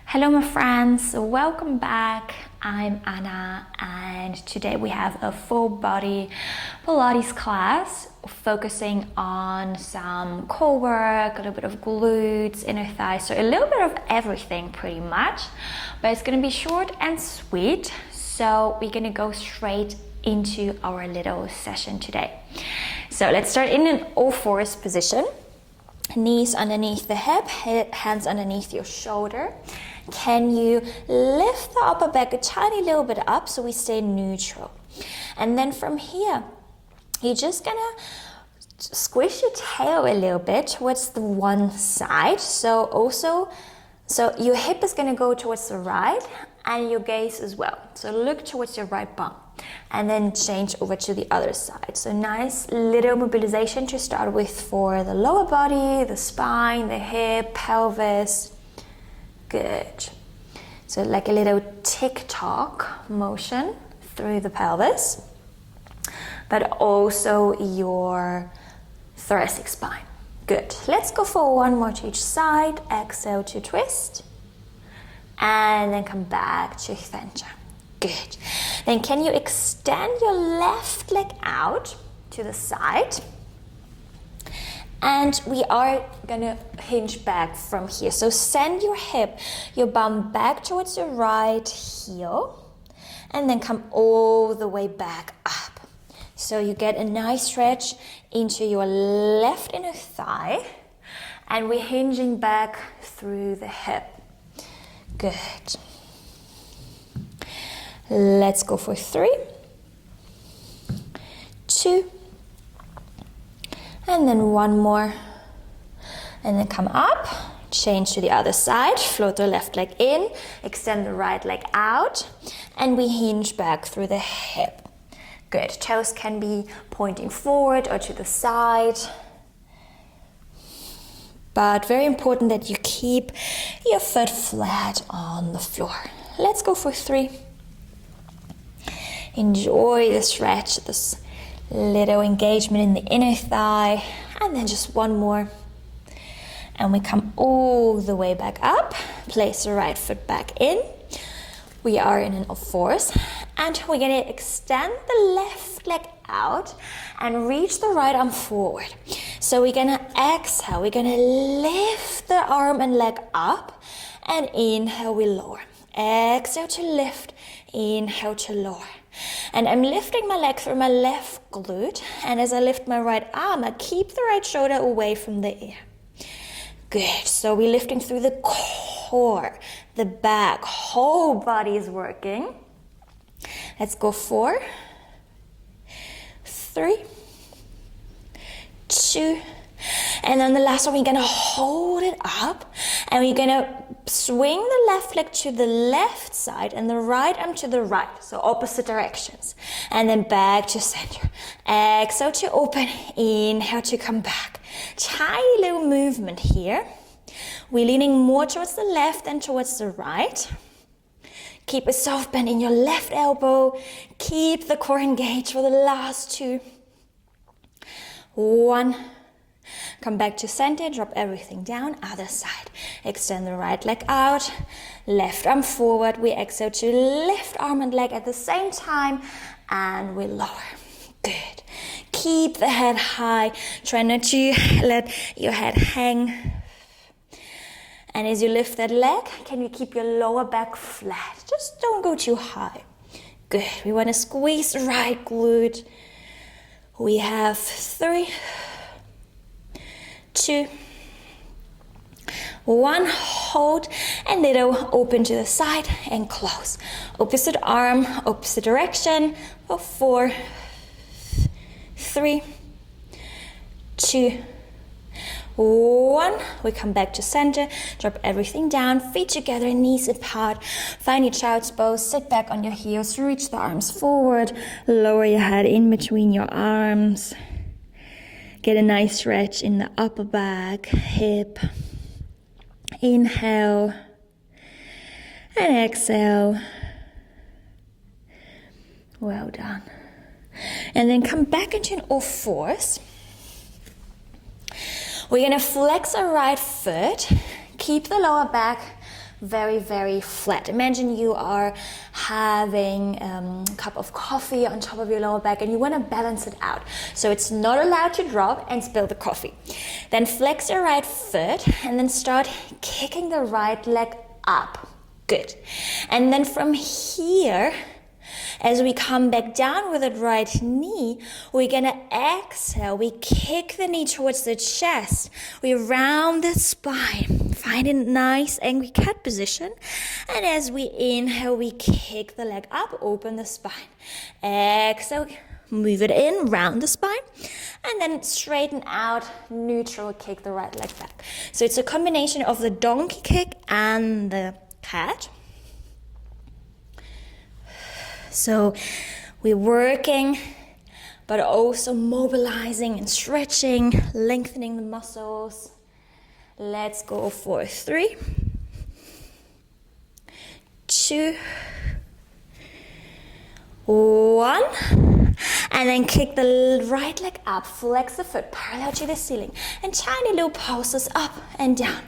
Hello my friends, welcome back. I'm Anna and today we have a full body Pilates class focusing on some core work, a little bit of glutes, inner thighs, so a little bit of everything pretty much, but it's going to be short and sweet, so we're going to go straight into our little session today. So let's start in an all fours position. Knees underneath the hip, hands underneath your shoulder. Can you lift the upper back a tiny little bit up so we stay neutral? And then from here, you're just gonna squish your tail a little bit towards the one side. So your hip is gonna go towards the right and your gaze as well. So look towards your right bum and then change over to the other side. So nice little mobilization to start with for the lower body, the spine, the hip, pelvis. Good. So like a little tick-tock motion through the pelvis, but also your thoracic spine. Good. Let's go for one more to each side. Exhale to twist. And then come back to center. Good. Then can you extend your left leg out to the side? And we are gonna hinge back from here. So send your hip, your bum back towards your right heel, and then come all the way back up. So you get a nice stretch into your left inner thigh, and we're hinging back through the hip. Good. Let's go for 3, 2, and then one more, and then come up, change to the other side, float the left leg in, extend the right leg out, and we hinge back through the hip. Good. Toes can be pointing forward or to the side, but very important that you keep your foot flat on the floor. Let's go for 3. Enjoy the stretch, this little engagement in the inner thigh, and then just one more. And we come all the way back up, place the right foot back in. We are in an all fours, and we're gonna extend the left leg out and reach the right arm forward. So we're gonna exhale, we're gonna lift the arm and leg up, and inhale, we lower. Exhale to lift, inhale to lower. And I'm lifting my leg through my left glute, and as I lift my right arm, I keep the right shoulder away from the ear. Good. So we're lifting through the core, the back, whole body is working. Let's go 4, 3, 2, and then the last one, we're gonna hold it up, and we're gonna swing the left leg to the left side and the right arm to the right, so opposite directions, and then back to center. Exhale to open, inhale to come back. Tiny little movement here. We're leaning more towards the left than towards the right. Keep a soft bend in your left elbow. Keep the core engaged for the last 2. 1. Come back to center, drop everything down, other side. Extend the right leg out, left arm forward. We exhale to lift arm and leg at the same time, and we lower. Good. Keep the head high. Try not to let your head hang. And as you lift that leg, can you keep your lower back flat? Just don't go too high. Good. We want to squeeze the right glute. We have 3, 2, 1, hold, and little open to the side and close. Opposite arm, opposite direction for 4, 3, 2, 1. We come back to center, drop everything down, feet together, knees apart. Find your child's pose, sit back on your heels, reach the arms forward, lower your head in between your arms. Get a nice stretch in the upper back, hip. Inhale and exhale. Well done. And then come back into an all fours. We're going to flex our right foot, keep the lower back very, very flat. Imagine you are having a cup of coffee on top of your lower back and you want to balance it out. So it's not allowed to drop and spill the coffee. Then flex your right foot and then start kicking the right leg up. Good. And then from here, as we come back down with the right knee, we're gonna exhale. We kick the knee towards the chest. We round the spine. Find a nice angry cat position. And as we inhale, we kick the leg up, open the spine. Exhale, move it in, round the spine. And then straighten out, neutral, kick the right leg back. So it's a combination of the donkey kick and the cat. So we're working, but also mobilizing and stretching, lengthening the muscles. Let's go for 3, 2, 1. And then kick the right leg up, flex the foot parallel to the ceiling. And tiny little pulses up and down,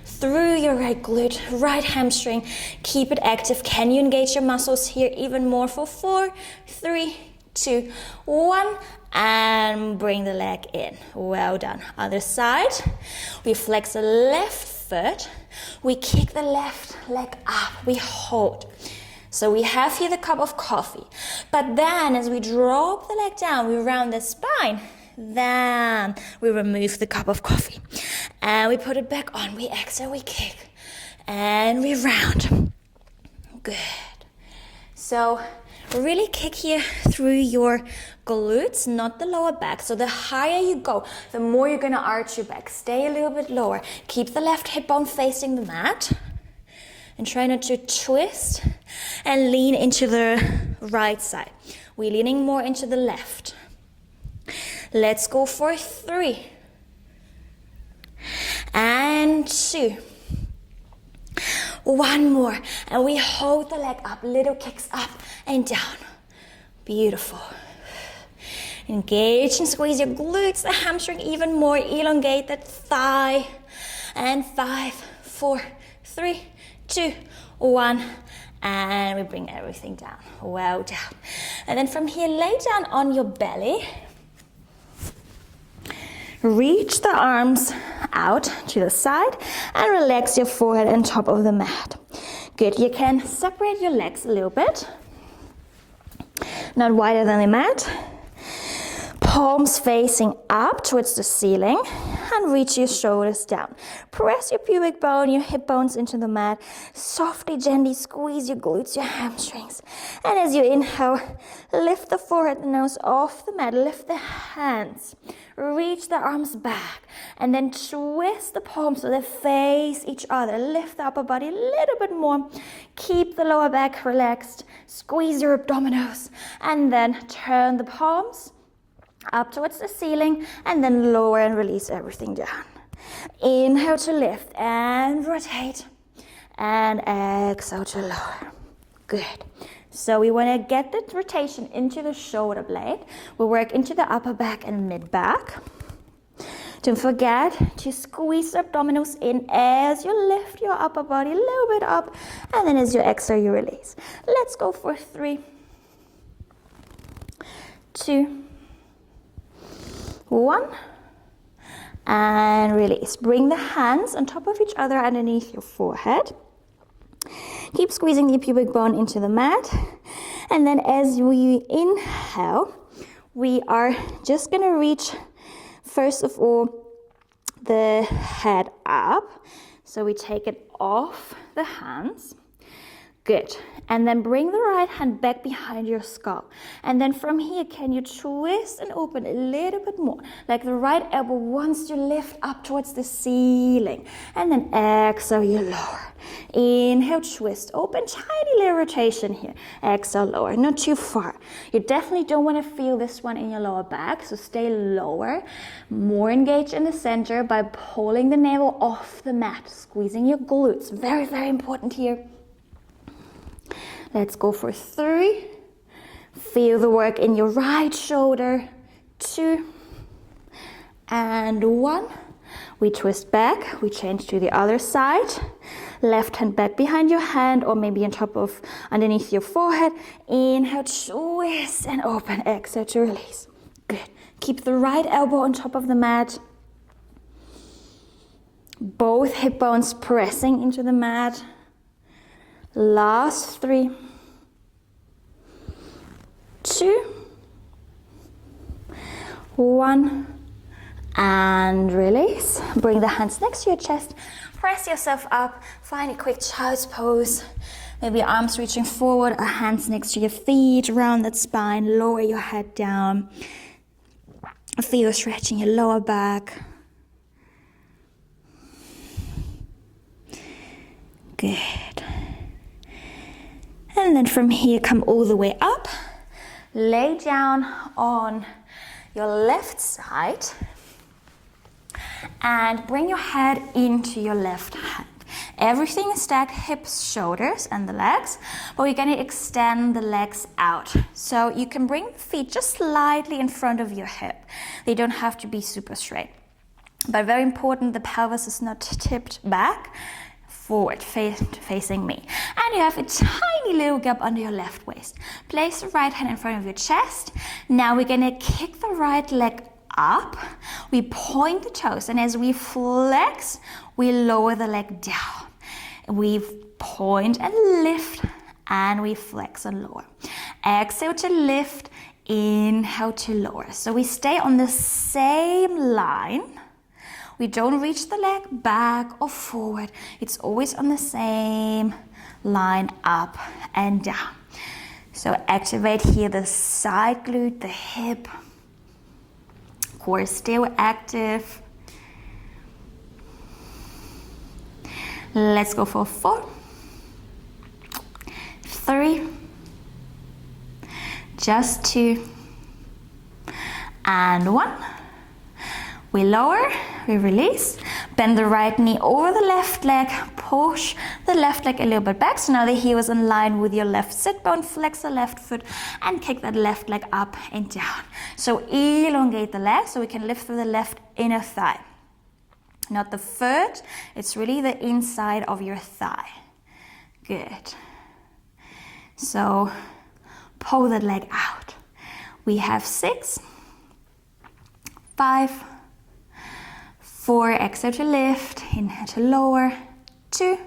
through your right glute, right hamstring. Keep it active. Can you engage your muscles here even more for 4, 3, 2, 1. And bring the leg in. Well done. Other side. We flex the left foot. We kick the left leg up. We hold. So we have here the cup of coffee. But then as we drop the leg down, we round the spine. Then we remove the cup of coffee. And we put it back on. We exhale, we kick. And we round. Good. So really kick here through your glutes, not the lower back. So the higher you go, the more you're going to arch your back. Stay a little bit lower. Keep the left hip bone facing the mat. And try not to twist and lean into the right side. We're leaning more into the left. Let's go for 3 and 2. 1 more. And we hold the leg up. Little kicks up and down. Beautiful. Engage and squeeze your glutes, the hamstring even more. Elongate that thigh. And 5, 4, 3, 2, 1. And we bring everything down. Well down. And then from here, lay down on your belly. Reach the arms out to the side and relax your forehead on top of the mat. Good. You can separate your legs a little bit. Not wider than the mat. Palms facing up towards the ceiling and reach your shoulders down. Press your pubic bone, your hip bones into the mat. Softly, gently squeeze your glutes, your hamstrings. And as you inhale, lift the forehead and nose off the mat. Lift the hands. Reach the arms back. And then twist the palms so they face each other. Lift the upper body a little bit more. Keep the lower back relaxed. Squeeze your abdominals. And then turn the palms up towards the ceiling, and then lower and release everything down. Inhale to lift and rotate, and exhale to lower. Good. So we want to get the rotation into the shoulder blade. We'll work into the upper back and mid back. Don't forget to squeeze the abdominals in as you lift your upper body a little bit up, and then as you exhale, you release. Let's go for 3, 2, 1, and release. Bring the hands on top of each other underneath your forehead. Keep squeezing the pubic bone into the mat. And then as we inhale, we are just going to reach, first of all, the head up. So we take it off the hands. Good. And then bring the right hand back behind your skull. And then from here, can you twist and open a little bit more? Like the right elbow wants to lift up towards the ceiling. And then exhale, you lower. Inhale, twist, open, tiny little rotation here. Exhale, lower, not too far. You definitely don't want to feel this one in your lower back, so stay lower. More engaged in the center by pulling the navel off the mat, squeezing your glutes. Very, very important here. Let's go for 3. Feel the work in your right shoulder. 2 and 1. We twist back, we change to the other side. Left hand back behind your hand or maybe on top of, underneath your forehead. Inhale, twist and open. Exhale to release. Good. Keep the right elbow on top of the mat. Both hip bones pressing into the mat. Last 3, 2, 1, and release. Bring the hands next to your chest. Press yourself up. Find a quick child's pose. Maybe arms reaching forward or hands next to your feet. Round that spine. Lower your head down. Feel stretching your lower back. Good. And then from here, come all the way up. Lay down on your left side. And bring your head into your left hand. Everything is stacked, hips, shoulders, and the legs. But we're going to extend the legs out. So you can bring the feet just slightly in front of your hip. They don't have to be super straight. But very important, the pelvis is not tipped back. Forward, facing me. And you have a tiny little gap under your left waist. Place the right hand in front of your chest. Now we're gonna kick the right leg up. We point the toes, and as we flex, we lower the leg down. We point and lift, and we flex and lower. Exhale to lift, inhale to lower. So we stay on the same line. We don't reach the leg back or forward. It's always on the same line, up and down. So activate here the side glute, the hip. Core still active. Let's go for 4, 3, just 2, and 1. We lower, we release, bend the right knee over the left leg, push the left leg a little bit back. So now the heel is in line with your left sit bone, flex the left foot and kick that left leg up and down. So elongate the leg so we can lift through the left inner thigh. Not the foot, it's really the inside of your thigh. Good. So pull that leg out. We have 6, 5, 4, exhale to lift, inhale to lower, 2,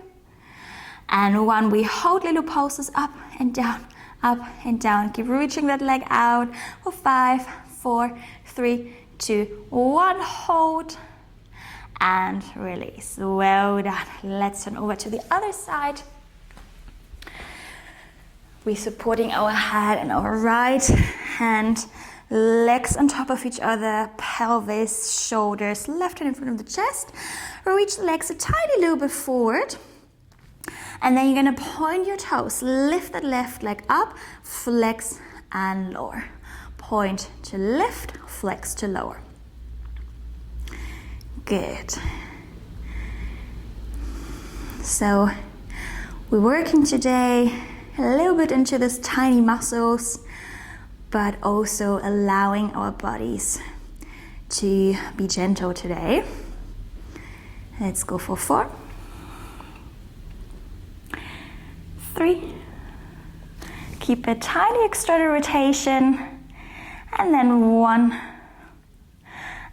and 1. We hold little pulses up and down, up and down. Keep reaching that leg out for 5, 4, 3, 2, 1. Hold and release. Well done. Let's turn over to the other side. We're supporting our head and our right hand. Legs on top of each other, pelvis, shoulders, left hand in front of the chest. Reach the legs a tiny little bit forward. And then you're gonna point your toes, lift that left leg up, flex and lower. Point to lift, flex to lower. Good. So we're working today a little bit into these tiny muscles, but also allowing our bodies to be gentle today. Let's go for 4, 3, keep a tiny external rotation, and then 1,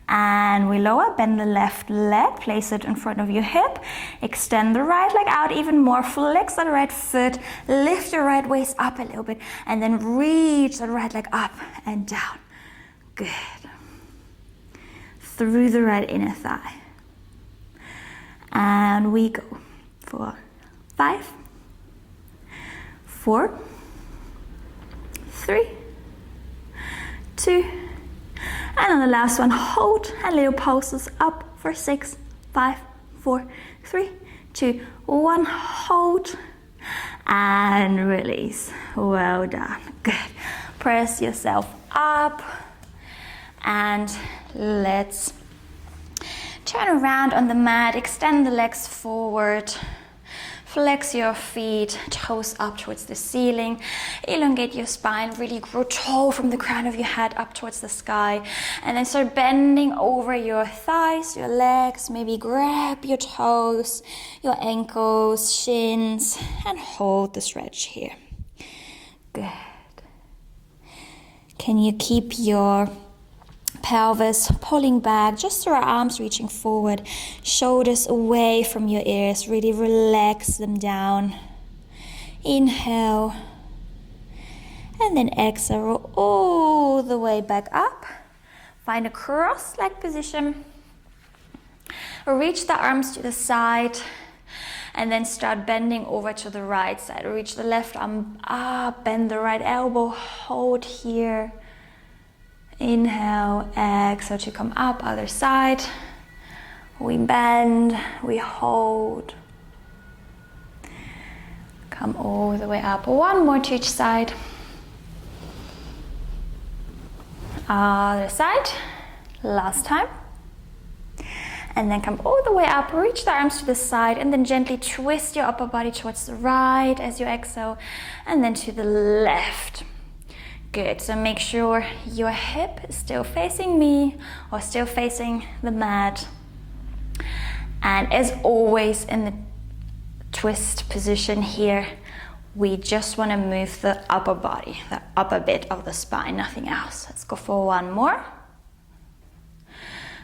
and we lower, bend the left leg, place it in front of your hip, extend the right leg out even more, flex the right foot, lift your right waist up a little bit, and then reach the right leg up and down. Good. Through the right inner thigh. And we go for 5, 4, 3, 2, and on the last one, hold and little pulses up for 6, 5, 4, 3, 2, 1. Hold and release. Well done. Good. Press yourself up and let's turn around on the mat. Extend the legs forward. Flex your feet, toes up towards the ceiling. Elongate your spine, really grow tall from the crown of your head up towards the sky. And then start bending over your thighs, your legs. Maybe grab your toes, your ankles, shins, and hold the stretch here. Good. Can you keep your pelvis pulling back, just through our arms reaching forward, shoulders away from your ears, really relax them down. Inhale, and then exhale all the way back up. Find a cross-legged position. Reach the arms to the side, and then start bending over to the right side. Reach the left arm up, bend the right elbow, hold here. Inhale, exhale to come up, other side. We bend, we hold. Come all the way up. One more to each side. Other side. Last time. And then come all the way up, reach the arms to the side, and then gently twist your upper body towards the right as you exhale, and then to the left. Good, so make sure your hip is still facing me or still facing the mat. And as always in the twist position here, we just want to move the upper body, the upper bit of the spine, nothing else. Let's go for one more.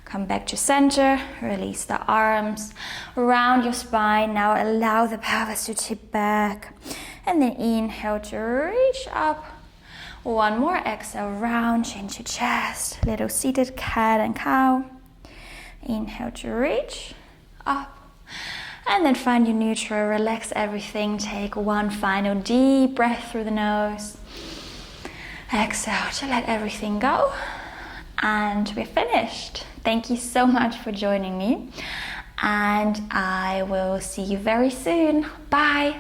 Come back to center, release the arms around your spine. Now allow the pelvis to tip back. And then inhale to reach up. One more, exhale, round chin to chest, little seated cat and cow. Inhale to reach up, and then find your neutral, relax everything. Take one final deep breath through the nose. Exhale to let everything go, and we're finished. Thank you so much for joining me, and I will see you very soon. Bye.